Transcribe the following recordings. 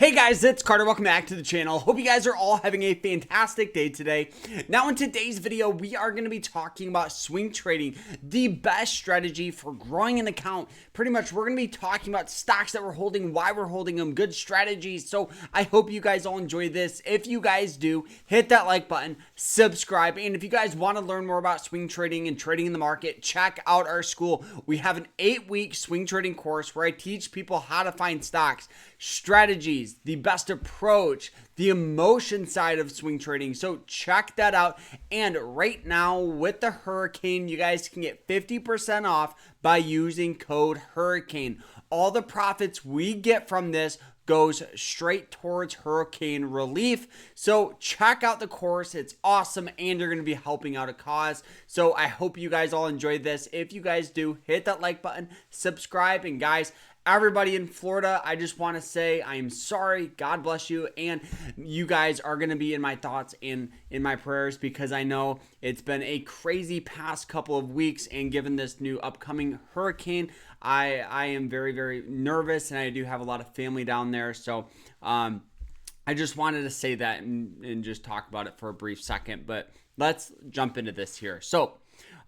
Hey guys, it's Carter. Welcome back to the channel. Hope you guys are all having a fantastic day today. Now in today's video, we are going to be talking about swing trading, the best strategy for growing an account. Pretty much, we're going to be talking about stocks that we're holding, why we're holding them, good strategies. So I hope you guys all enjoy this. If you guys do, hit that like button, subscribe, and if you guys want to learn more about swing trading and trading in the market, check out our school. We have an 8-week swing trading course where I teach people how to find stocks, strategies, the best approach, the emotion side of swing trading. So check that out. And right now with the Hurricane, you guys can get 50% off by using code Hurricane. All the profits we get from this goes straight towards hurricane relief. So check out the course. It's awesome, and you're going to be helping out a cause. So I hope you guys all enjoyed this. If you guys do, hit that like button, subscribe, and guys, everybody in Florida, I just want to say I am sorry. God bless you. And you guys are going to be in my thoughts and in my prayers, because I know it's been a crazy past couple of weeks. And given this new upcoming hurricane, I am very, very nervous, and I do have a lot of family down there. So I just wanted to say that and just talk about it for a brief second. But let's jump into this here. So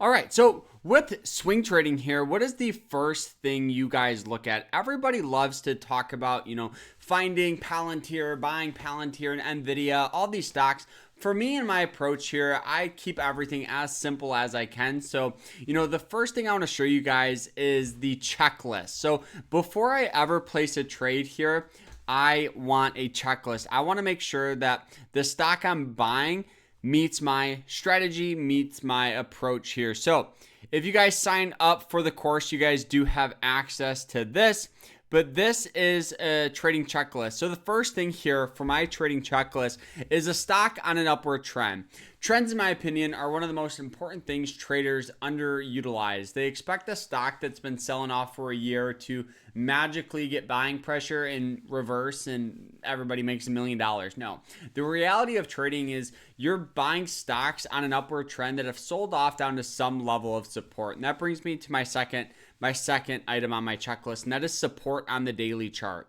all right, so with swing trading here, what is the first thing you guys look at? Everybody loves to talk about, finding Palantir, buying Palantir and Nvidia, all these stocks. For me and my approach here, I keep everything as simple as I can. So, the first thing I want to show you guys is the checklist. So before I ever place a trade here, I want a checklist. I want to make sure that the stock I'm buying meets my strategy, meets my approach here. So if you guys sign up for the course, you guys do have access to this, but this is a trading checklist. So the first thing here for my trading checklist is a stock on an upward trend. Trends, in my opinion, are one of the most important things traders underutilize. They expect a stock that's been selling off for a year to magically get buying pressure in reverse and everybody makes $1 million. No, the reality of trading is you're buying stocks on an upward trend that have sold off down to some level of support. And that brings me to my second item on my checklist, and that is support on the daily chart.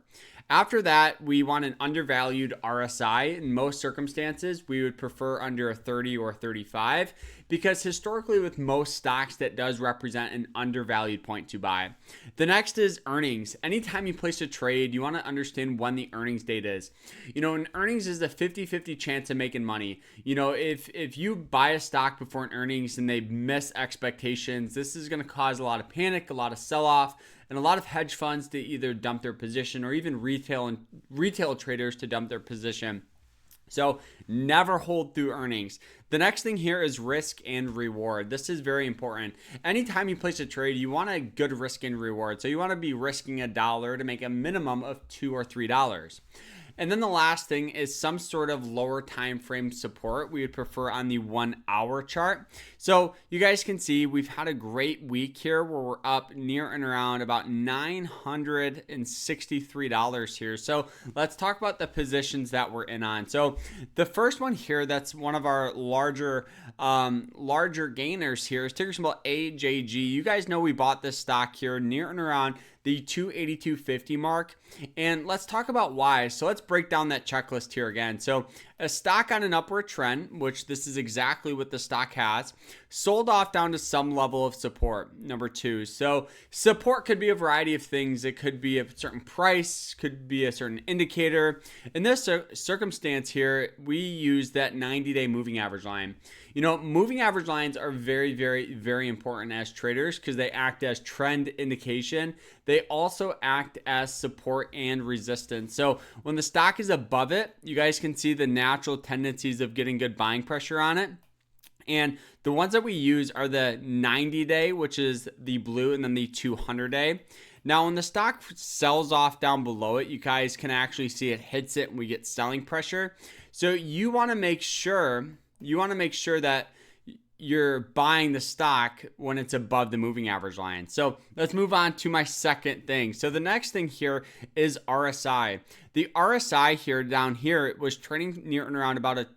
After that, we want an undervalued RSI. In most circumstances, we would prefer under a 30 or 35, because historically with most stocks, that does represent an undervalued point to buy. The next is earnings. Anytime you place a trade, you want to understand when the earnings date is. And earnings is a 50-50 chance of making money. If you buy a stock before an earnings and they miss expectations, this is going to cause a lot of panic, a lot of sell-off, and a lot of hedge funds to either dump their position, or even retail traders to dump their position. So never hold through earnings. The next thing here is risk and reward. This is very important. Anytime you place a trade, you want a good risk and reward. So you want to be risking $1 to make a minimum of $2 or $3. And then the last thing is some sort of lower time frame support. We would prefer on the 1 hour chart. So you guys can see we've had a great week here where we're up near and around about $963 here. So let's talk about the positions that we're in on. So the first one here, that's one of our larger gainers here, is ticker symbol AJG. You guys know we bought this stock here near and around the 282.50 mark. And let's talk about why. So let's break down that checklist here again. So a stock on an upward trend, which this is exactly what the stock has, sold off down to some level of support, number 2. So support could be a variety of things. It could be a certain price, could be a certain indicator. In this circumstance here, we use that 90-day moving average line. Moving average lines are very, very, very important as traders, because they act as trend indication. They also act as support and resistance. So when the stock is above it, you guys can see the natural tendencies of getting good buying pressure on it. And the ones that we use are the 90-day, which is the blue, and then the 200-day. Now, when the stock sells off down below it, you guys can actually see it hits it and we get selling pressure. So you want to make sure that you're buying the stock when it's above the moving average line. So let's move on to my second thing. So the next thing here is RSI. The RSI here down here was trading near and around about a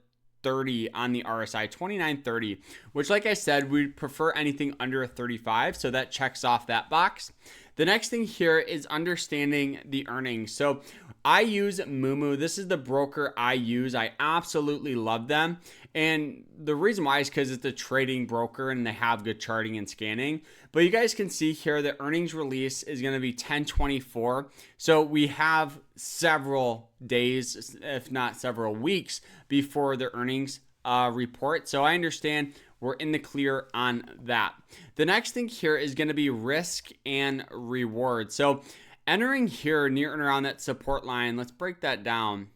30 on the RSI, 29.30, which, like I said, we prefer anything under a 35. So that checks off that box. The next thing here is understanding the earnings. So I use Moomoo. This is the broker I use. I absolutely love them. And the reason why is because it's a trading broker and they have good charting and scanning. But you guys can see here the earnings release is going to be 10/24. So we have several days, if not several weeks, before the earnings report. So I understand we're in the clear on that. The next thing here is going to be risk and reward. So entering here near and around that support line, let's break that down.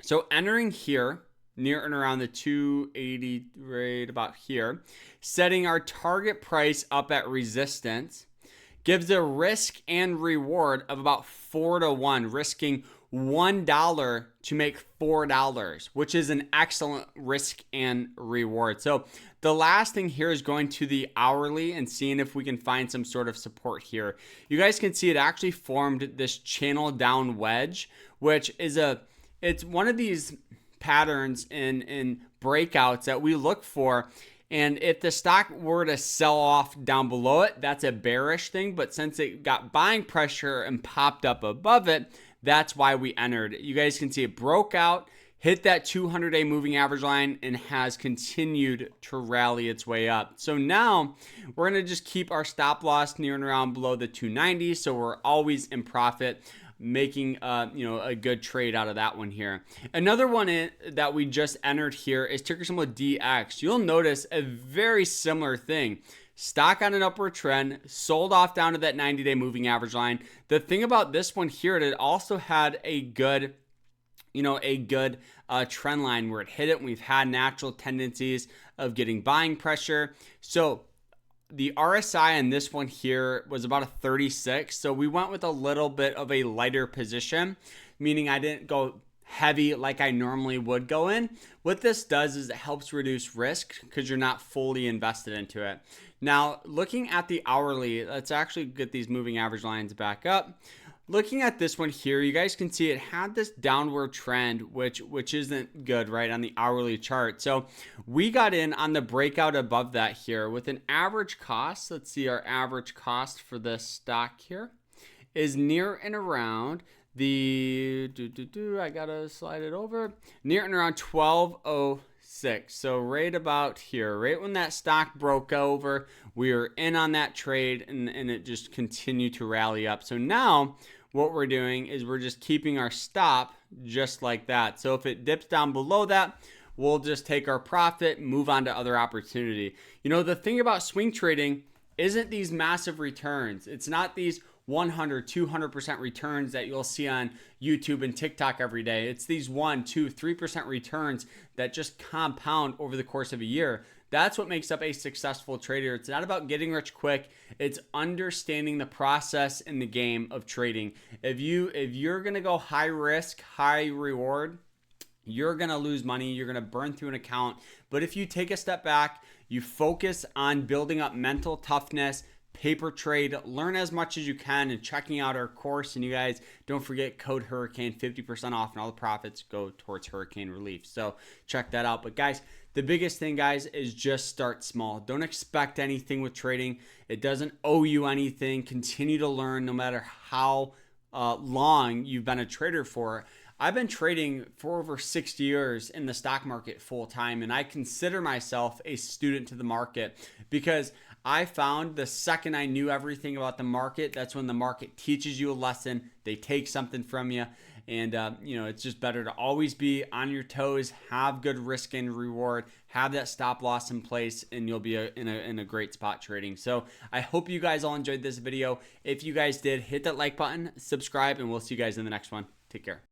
So entering here near and around the 280 right about here, setting our target price up at resistance gives a risk and reward of about 4-to-1, risking $1 to make $4, which is an excellent risk and reward. So the last thing here is going to the hourly and seeing if we can find some sort of support here. You guys can see it actually formed this channel down wedge, which is it's one of these patterns in breakouts that we look for. And if the stock were to sell off down below it, that's a bearish thing. But since it got buying pressure and popped up above it, that's why we entered. You guys can see it broke out, hit that 200-day moving average line, and has continued to rally its way up. So now we're going to just keep our stop loss near and around below the 290. So we're always in profit, making a good trade out of that one here. Another one that we just entered here is ticker symbol DX. You'll notice a very similar thing. Stock on an upward trend, sold off down to that 90-day moving average line. The thing about this one here, it also had a good trend line where it hit it, and we've had natural tendencies of getting buying pressure. So the RSI on this one here was about a 36. So we went with a little bit of a lighter position, meaning I didn't go heavy like I normally would go in. What this does is it helps reduce risk because you're not fully invested into it. Now, looking at the hourly, let's actually get these moving average lines back up. Looking at this one here, you guys can see it had this downward trend, which isn't good, right, on the hourly chart. So we got in on the breakout above that here with an average cost. Let's see, our average cost for this stock here is near and around the, I gotta slide it over, near and around 1206. So right about here, right when that stock broke over, we were in on that trade and it just continued to rally up. So now what we're doing is we're just keeping our stop just like that. So if it dips down below that, we'll just take our profit, move on to other opportunity. You know, the thing about swing trading isn't these massive returns. It's not these 100, 200% returns that you'll see on YouTube and TikTok every day. It's these 1, 2, 3% returns that just compound over the course of a year. That's what makes up a successful trader. It's not about getting rich quick. It's understanding the process in the game of trading. If you're going to go high risk, high reward, you're going to lose money. You're going to burn through an account. But if you take a step back, you focus on building up mental toughness, paper trade, learn as much as you can, and checking out our course. And you guys, don't forget code Hurricane, 50% off, and all the profits go towards hurricane relief. So check that out. But guys, the biggest thing, guys, is just start small. Don't expect anything with trading. It doesn't owe you anything. Continue to learn no matter how long you've been a trader for. I've been trading for over 6 years in the stock market full time, and I consider myself a student to the market because I found the second I knew everything about the market, that's when the market teaches you a lesson. They take something from you. And, it's just better to always be on your toes, have good risk and reward, have that stop loss in place, and you'll be in a great spot trading. So I hope you guys all enjoyed this video. If you guys did, hit that like button, subscribe, and we'll see you guys in the next one. Take care.